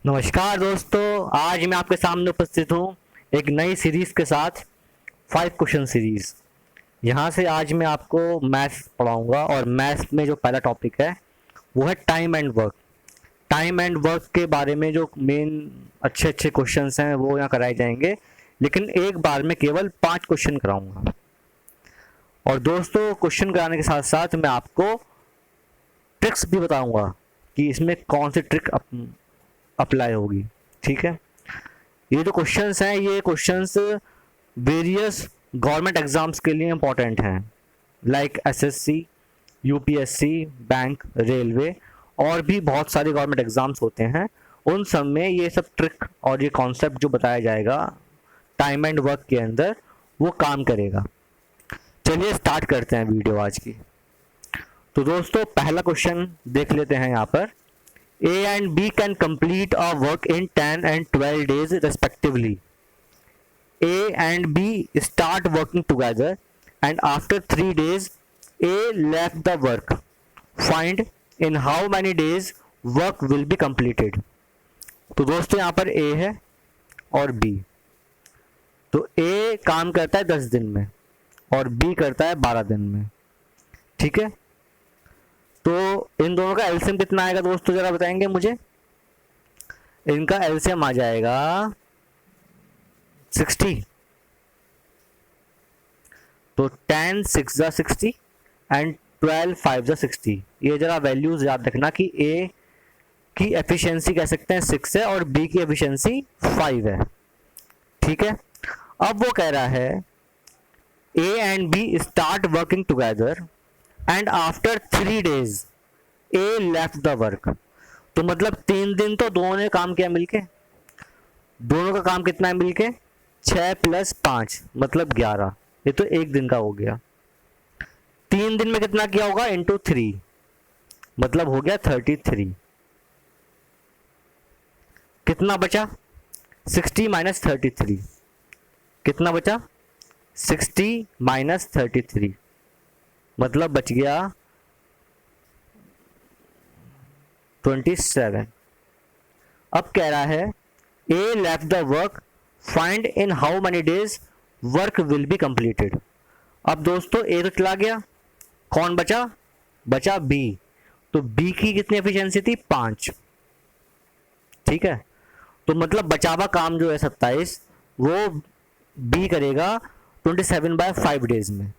नमस्कार दोस्तों, आज मैं आपके सामने उपस्थित हूँ एक नई सीरीज के साथ 5 क्वेश्चन सीरीज। यहाँ से आज मैं आपको मैथ्स पढ़ाऊँगा और मैथ्स में जो पहला टॉपिक है वो है time and work. Time and work के बारे में जो मेन अच्छे अच्छे क्वेश्चंस हैं वो यहाँ कराए जाएंगे, लेकिन एक बार में केवल 5 क्वेश्चन कराऊंगा। और दोस्तों, क्वेश्चन कराने के साथ साथ मैं आपको ट्रिक्स भी बताऊंगा कि इसमें कौन सी ट्रिक अप्लाई होगी। ठीक है, ये जो क्वेश्चंस हैं ये क्वेश्चंस वेरियस गवर्नमेंट एग्जाम्स के लिए इंपॉर्टेंट हैं, like SSC, UPSC, bank, railway और भी बहुत सारे गवर्नमेंट एग्जाम्स होते हैं। उन सब में ये सब ट्रिक और ये कॉन्सेप्ट जो बताया जाएगा टाइम एंड वर्क के अंदर वो काम करेगा। चलिए स्टार्ट करते हैं वीडियो आज की। तो दोस्तों, पहला क्वेश्चन देख लेते हैं यहाँ पर। A and B can complete a work in 10 and 12 days respectively. A and B start working together and after 3 days A left the work. Find in how many days work will be completed. तो दोस्तों यहाँ पर A है और B। तो A काम करता है 10 दिन में और B करता है 12 दिन में। ठीक है, तो इन दोनों का एलसीएम कितना आएगा दोस्तों, जरा बताएंगे मुझे। इनका एलसीएम आ जाएगा 60। तो 10 6 जा 60 एंड 12 5 जा 60। ये जरा वैल्यूज याद रखना कि ए की एफिशिएंसी कह सकते हैं 6 है और बी की एफिशिएंसी 5 है। ठीक है, अब वो कह रहा है A and B start working together and after 3 days A left the work. तो मतलब 3 दिन तो दोनों ने काम किया मिलके। दोनों का काम कितना है मिलके? 6 + 5 मतलब 11। ये तो एक दिन का हो गया। 3 दिन में कितना किया होगा? इंटू 3 मतलब हो गया 33। कितना बचा? 60 - 33। कितना बचा? 60 - 33 मतलब बच गया 27। अब कह रहा है A left the work, find in how many days work will be completed. अब दोस्तों ए तो चला गया, कौन बचा? बचा बी। तो बी की कितनी एफिशिएंसी थी? 5। ठीक है, तो मतलब बचावा काम जो है 27 वो बी करेगा 27/5 डेज में।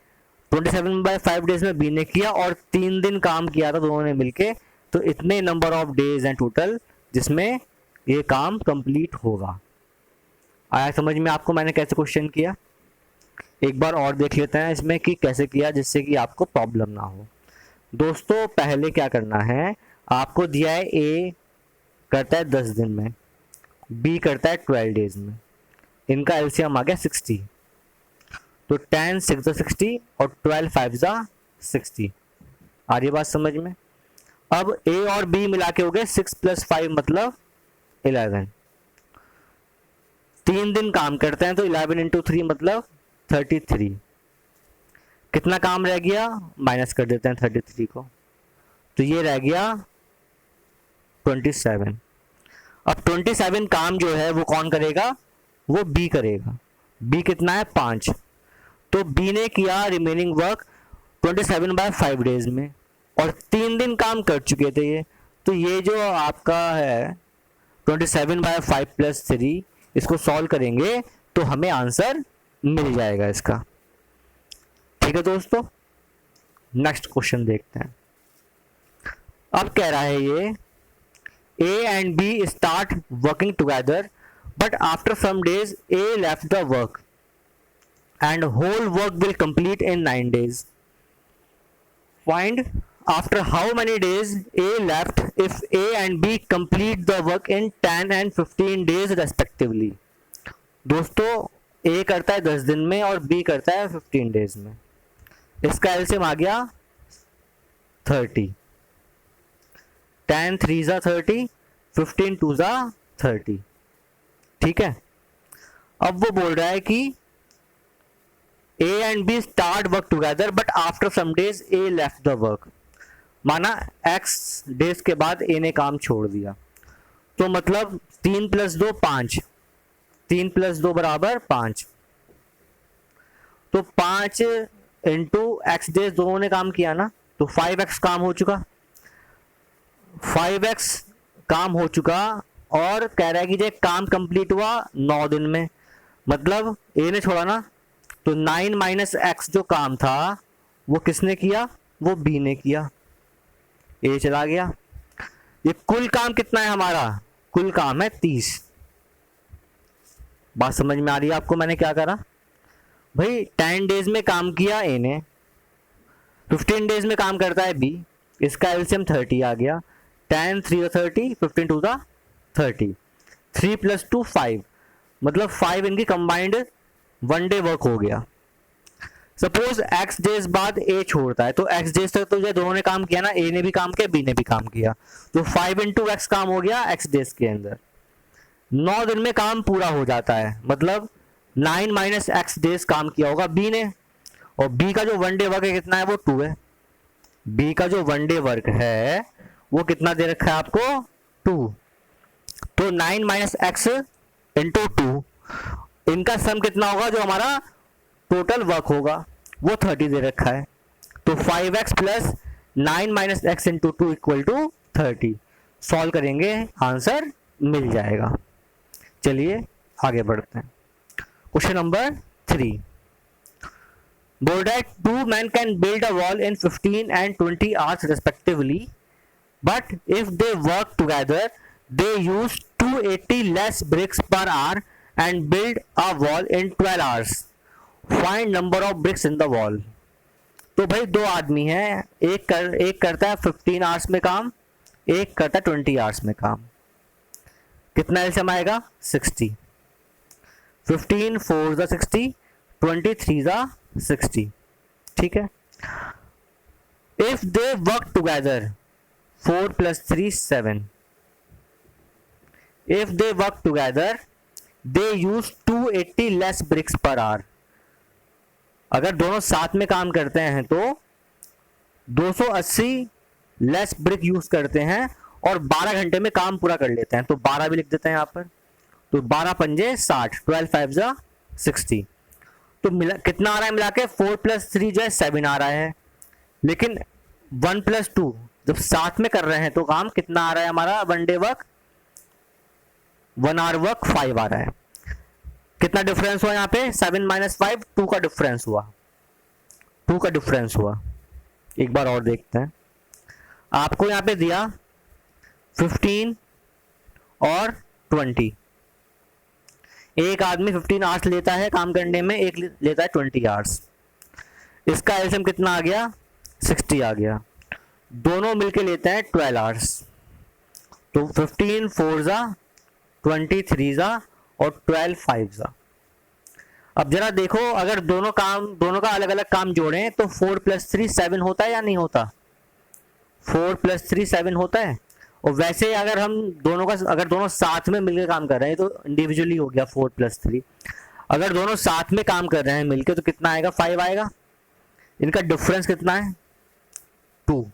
27/5 डेज में बी ने किया और 3 दिन काम किया था दोनों ने मिलके। तो इतने नंबर ऑफ डेज हैं टोटल जिसमें ये काम कंप्लीट होगा। आया समझ में आपको मैंने कैसे क्वेश्चन किया? एक बार और देख लेते हैं इसमें कि कैसे किया जिससे कि आपको प्रॉब्लम ना हो। दोस्तों, पहले क्या करना है, आपको दिया है ए करता है 10 दिन में, बी करता है 12 डेज में। इनका एलसीएम आ गया 60। तो 10 6 जा 60 और 12 5 जा 60। आ रही बात समझ में? अब ए और बी मिला के हो गए 6 + 5 मतलब 11। 3 दिन काम करते हैं तो 11 × 3 मतलब 33। कितना काम रह गया? माइनस कर देते हैं 33 को, तो ये रह गया 27। अब 27 काम जो है वो कौन करेगा? वो बी करेगा। बी कितना है? 5। तो बी ने किया रिमेनिंग वर्क 27/5 डेज में और 3 दिन काम कर चुके थे ये। तो ये जो आपका है 27/5 + 3, इसको सॉल्व करेंगे तो हमें आंसर मिल जाएगा इसका। ठीक है दोस्तों, नेक्स्ट क्वेश्चन देखते हैं। अब कह रहा है ये A and B start working together but after some days A left the work and whole work will complete in 9 days. Find after how many days A left if A and B complete the work in 10 and 15 days respectively. दोस्तों, A करता है 10 दिन में और B करता है 15 days में। इसका एलसीएम आ गया 30। 10 3 जा 30, 15 2 जा 30। ठीक है, अब वो बोल रहा है कि A and B start work together but after some days A left the work. माना X डेज के बाद A ने काम छोड़ दिया। तो मतलब 3 + 2 5, 3 + 2 बराबर 5। तो 5 इंटू एक्स डेज दोनों ने काम किया ना, तो 5x काम हो चुका, 5x काम हो चुका। और कह रहा है कि जो काम कंप्लीट हुआ 9 दिन में, मतलब ए ने छोड़ा ना, तो 9 - x जो काम था वो किसने किया, वो बी ने किया, ए चला गया। ये कुल काम कितना है हमारा, कुल काम है 30। बात समझ में आ रही है आपको मैंने क्या करा भाई? 10 डेज में काम किया ए ने, 15 डेज में काम करता है बी, इसका एलसीएम 30 आ गया। 10 3 30, 15 2 30, 3 + 2 5, मतलब 5 इनकी कंबाइंड 1 डे वर्क हो गया। सपोज x डेज बाद ए छोड़ता है, तो x डेज तक तो ये दोनों ने काम किया ना, ए ने भी काम किया बी ने भी काम किया, तो 5 × x काम हो गया x डेज के अंदर। 9 दिन में काम पूरा हो जाता है, मतलब 9 - x डेज काम किया होगा बी ने। और बी का जो 1 डे वर्क है कितना है, वो 2 है। बी का जो 1 डे वर्क है वो कितना दे रखा है आपको, 2। तो 9 - x × 2, इनका सम कितना होगा, जो हमारा टोटल वर्क होगा वो 30 दे रखा है। तो 5x + 9 - x × 2 = 30। सॉल्व करेंगे, आंसर मिल जाएगा। चलिए आगे बढ़ते हैं। क्वेश्चन नंबर 3 बोल रहा है 2 men can build a wall in 15 and 20 hours respectively, but if they work together they use 280 less bricks per hour and build a wall in 12 hours. Find number of bricks in the wall. तो भाई दो आदमी हैं, एक करता है 15 hours में काम, एक करता है 20 आवर्स में काम। कितना एलसीएम आएगा, 60। 15 4 = 60, 23 = 60। ठीक है। If they work together, 4 + 3 7। If they work together they use 280 less bricks per hour. अगर दोनों साथ में काम करते हैं तो 280 लेस ब्रिक यूज करते हैं और 12 घंटे में काम पूरा कर लेते हैं। तो 12 भी लिख देते हैं यहाँ पर। तो 12 पंजे 60, 12 5 = 60। तो मिला कितना आ रहा है, मिला के 4 + 3 जो है 7 आ रहा है। लेकिन 1 + 2 जब साथ में कर रहे हैं तो काम कितना आ रहा है हमारा, 1 डे वर्क 1 आवर वर्क 5 आ रहा है। कितना डिफरेंस हुआ यहाँ पे, 7 - 5 2 का डिफरेंस हुआ, 2 का डिफरेंस हुआ। एक बार और देखते हैं। आपको यहाँ पे दिया 15 और 20। एक आदमी 15 आवर्स लेता है काम करने में, एक लेता है 20 आवर्स। इसका एलसीएम कितना आ गया, 60 आ गया। दोनों मिलके लेते हैं 12 आवर्स। तो 15 4 = 23 और 12 5 सा। अब जरा देखो, अगर दोनों का अलग अलग काम जोड़ें तो 4 + 3 7 होता है या नहीं होता, 4 + 3 7 होता है। और वैसे अगर हम अगर दोनों साथ में मिलकर काम कर रहे हैं तो इंडिविजुअली हो गया 4 + 3। अगर दोनों साथ में काम कर रहे हैं मिलकर तो कितना आएगा, 5 आएगा। इनका डिफरेंस कितना है, 2।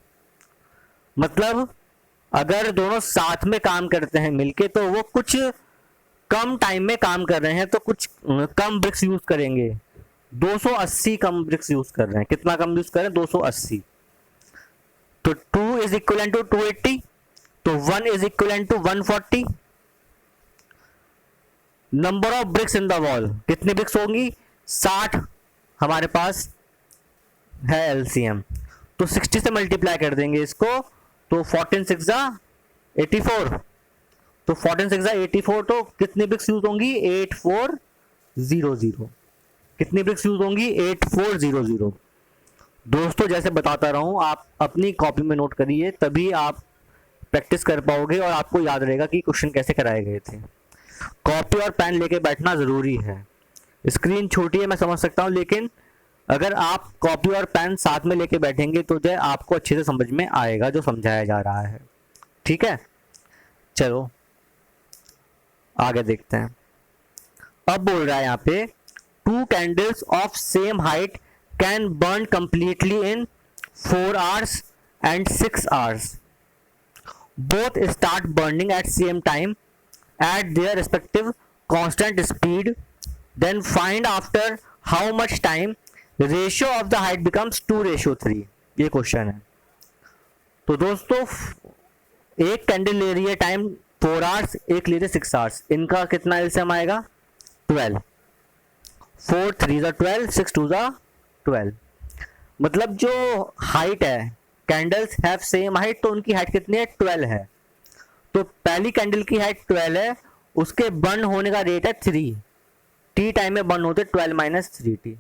मतलब अगर दोनों साथ में काम करते हैं मिलके तो वो कुछ कम टाइम में काम कर रहे हैं तो कुछ कम ब्रिक्स यूज करेंगे। 280 कम ब्रिक्स यूज कर रहे हैं। कितना कम यूज कर रहे हैं, 280। तो 2 = 280, तो 1 = 140। Number of BRICS in the wall, कितनी ब्रिक्स होंगी, 60 हमारे पास है एलसीएम। तो 60 से मल्टीप्लाई कर देंगे इसको, तो 14 6 = 84। तो 14 6 = 84। तो कितनी ब्रिक्स यूज होंगी, 8400। कितनी ब्रिक्स यूज होंगी, 8400। दोस्तों जैसे बताता रहा हूं, आप अपनी कॉपी में नोट करिए, तभी आप प्रैक्टिस कर पाओगे और आपको याद रहेगा कि क्वेश्चन कैसे कराए गए थे। कॉपी और पेन लेके बैठना जरूरी है। स्क्रीन छोटी है मैं समझ सकता हूं, लेकिन अगर आप कॉपी और पेन साथ में लेके बैठेंगे तो जो है आपको अच्छे से समझ में आएगा जो समझाया जा रहा है। ठीक है, चलो आगे देखते हैं। अब बोल रहा है यहाँ पे 2 candles of same height can burn completely in 4 hours and 6 hours, both start burning at same time at their respective constant speed, then find after how much time the ratio of the height becomes 2:3। ये question है। तो दोस्तों एक candle ले रही है time 4 hours, एक ले रही है 6 आवर्स, इनका कितना एलसीएम आएगा 12। 4 3 12, 6 2 12। मतलब जो हाइट है, कैंडल्स हैव सेम हाइट, तो उनकी हाइट कितनी है 12 है। तो पहली कैंडल की हाइट 12 है, उसके बर्न होने का रेट है 3 टी टाइम में बर्न होते 12 - 3t।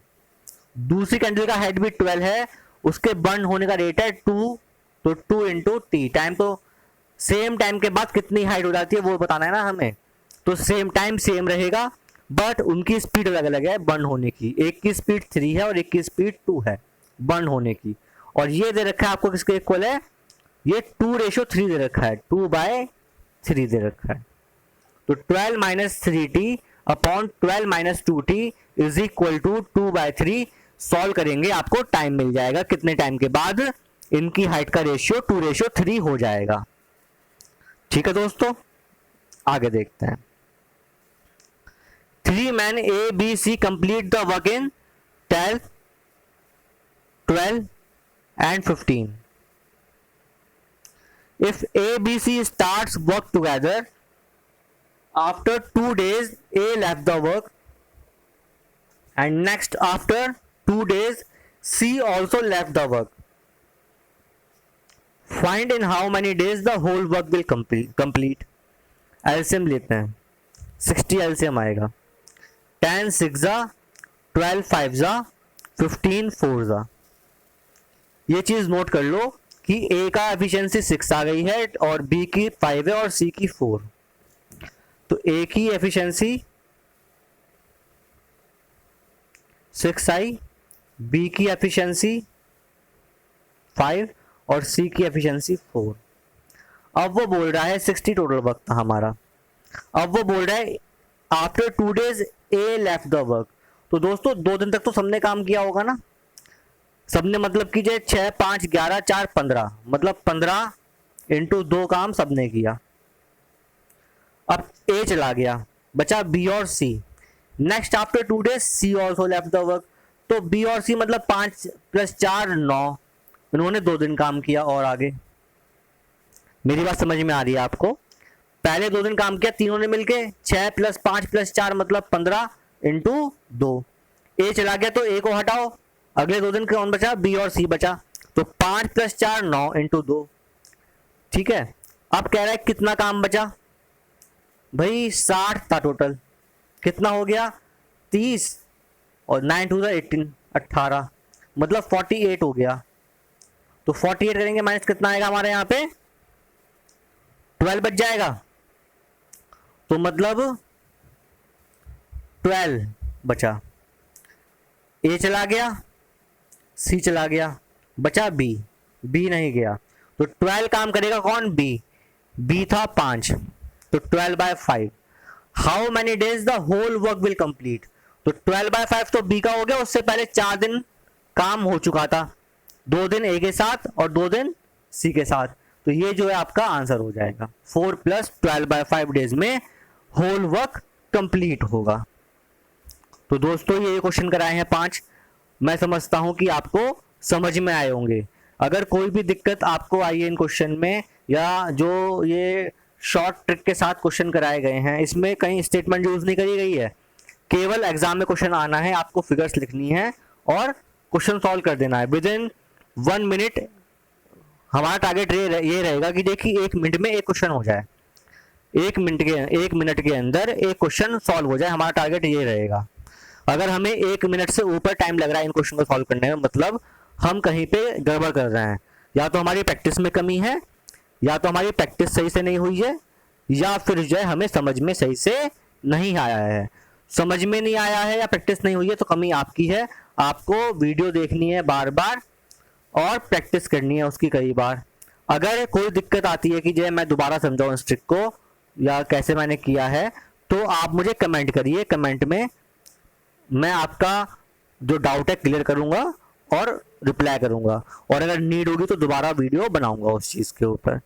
दूसरी कैंडल का हाइट भी 12 है, उसके बर्न होने का रेट है 2, तो 2 × t टाइम। तो सेम टाइम के बाद कितनी हाइट हो जाती है वो बताना है ना हमें। तो सेम टाइम सेम रहेगा, बट उनकी स्पीड अलग अलग है बर्न होने की। एक की स्पीड 3 है और एक की स्पीड 2 है बर्न होने की। और ये दे रखा है आपको किसके इक्वल है, ये 2:3 दे रखा है, 2/3 दे रखा है। तो 12 - 3t upon 12 - 2t is equal to 2/3। Solve करेंगे आपको टाइम मिल जाएगा, कितने टाइम के बाद इनकी हाइट का रेशियो 2:3 हो जाएगा। ठीक है दोस्तों, आगे देखते हैं। 3 men A, B, C complete the work in 10, 12 and 15. If A, B, C starts work together, after 2 days A left the work, and next after 2 days C also left the work. Find in how many days the whole work will complete. LCM लेते हैं, 60 LCM आएगा। 10 6 12 5 15 4। ये चीज note कर लो कि ए का efficiency 6 आ गई है और बी की 5 है और सी की 4। तो ए की एफिशिएंसी 6 आई, बी की एफिशिएंसी 5 और सी की एफिशिएंसी 4। अब वो बोल रहा है 60 टोटल वर्क था हमारा। अब वो बोल रहा है after 2 days A left the work. तो दोस्तों 2 दिन तक तो सबने काम किया होगा ना, सबने मतलब कीजिए 6 5 11 4 15, मतलब 15 × 2 काम सबने किया। अब ए चला गया, बचा बी और C. Next after 2 days C also left the work. तो बी और सी मतलब 5 + 4 9, उन्होंने 2 दिन काम किया और आगे। मेरी बात समझ में आ रही है आपको? पहले 2 दिन काम किया तीनों ने मिलके, 6 + 5 + 4 मतलब 15 × 2। ए चला गया तो ए को हटाओ, अगले 2 दिन कौन बचा, बी और सी बचा। तो 5 + 4 9 × 2। ठीक है, अब कह रहा है कितना काम बचा भाई, 60 था टोटल। कितना हो गया 30 और 9 × 2 = 18 18, मतलब 48 हो गया। तो 48 करेंगे माइनस कितना आएगा हमारे यहाँ पे 12 बच जाएगा। तो मतलब 12 बचा। ए चला गया, सी चला गया, बचा बी, बी नहीं गया। तो 12 काम करेगा कौन, बी। बी था 5, तो 12/5। How many days the whole work will complete. तो 12/5 तो बी का हो गया, उससे पहले 4 दिन काम हो चुका था, 2 दिन ए के साथ और 2 दिन सी के साथ। तो ये जो है आपका आंसर हो जाएगा, 4 + 12/5 डेज में होल वर्क कंप्लीट होगा। तो दोस्तों ये क्वेश्चन कराए हैं 5। मैं समझता हूं कि आपको समझ में आए होंगे। अगर कोई भी दिक्कत आपको आई है इन क्वेश्चन में, या जो ये शॉर्ट ट्रिक के साथ क्वेश्चन कराए गए हैं, इसमें कहीं स्टेटमेंट यूज नहीं करी गई है, केवल एग्जाम में क्वेश्चन आना है, आपको फिगर्स लिखनी है और क्वेश्चन सॉल्व कर देना है विद इन 1 मिनट। हमारा टारगेट ये रहेगा कि देखिए 1 मिनट में एक क्वेश्चन हो जाए, 1 मिनट के अंदर एक क्वेश्चन सॉल्व हो जाए, हमारा टारगेट ये रहेगा। अगर हमें 1 मिनट से ऊपर टाइम लग रहा है इन क्वेश्चन को सॉल्व करने में, मतलब हम कहीं पे गड़बड़ कर रहे हैं, या तो हमारी प्रैक्टिस में कमी है, या तो हमारी प्रैक्टिस सही से नहीं हुई है, या फिर जो है हमें समझ में सही से नहीं आया है। समझ में नहीं आया है या प्रैक्टिस नहीं हुई है तो कमी आपकी है। आपको वीडियो देखनी है बार बार और प्रैक्टिस करनी है उसकी कई बार। अगर कोई दिक्कत आती है कि जो है मैं दोबारा समझाऊं इस ट्रिक को या कैसे मैंने किया है, तो आप मुझे कमेंट करिए, कमेंट में मैं आपका जो डाउट है क्लियर करूंगा और रिप्लाई करूंगा, और अगर नीड होगी तो दोबारा वीडियो बनाऊंगा उस चीज़ के ऊपर।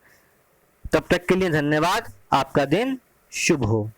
तब तक के लिए धन्यवाद। आपका दिन शुभ हो।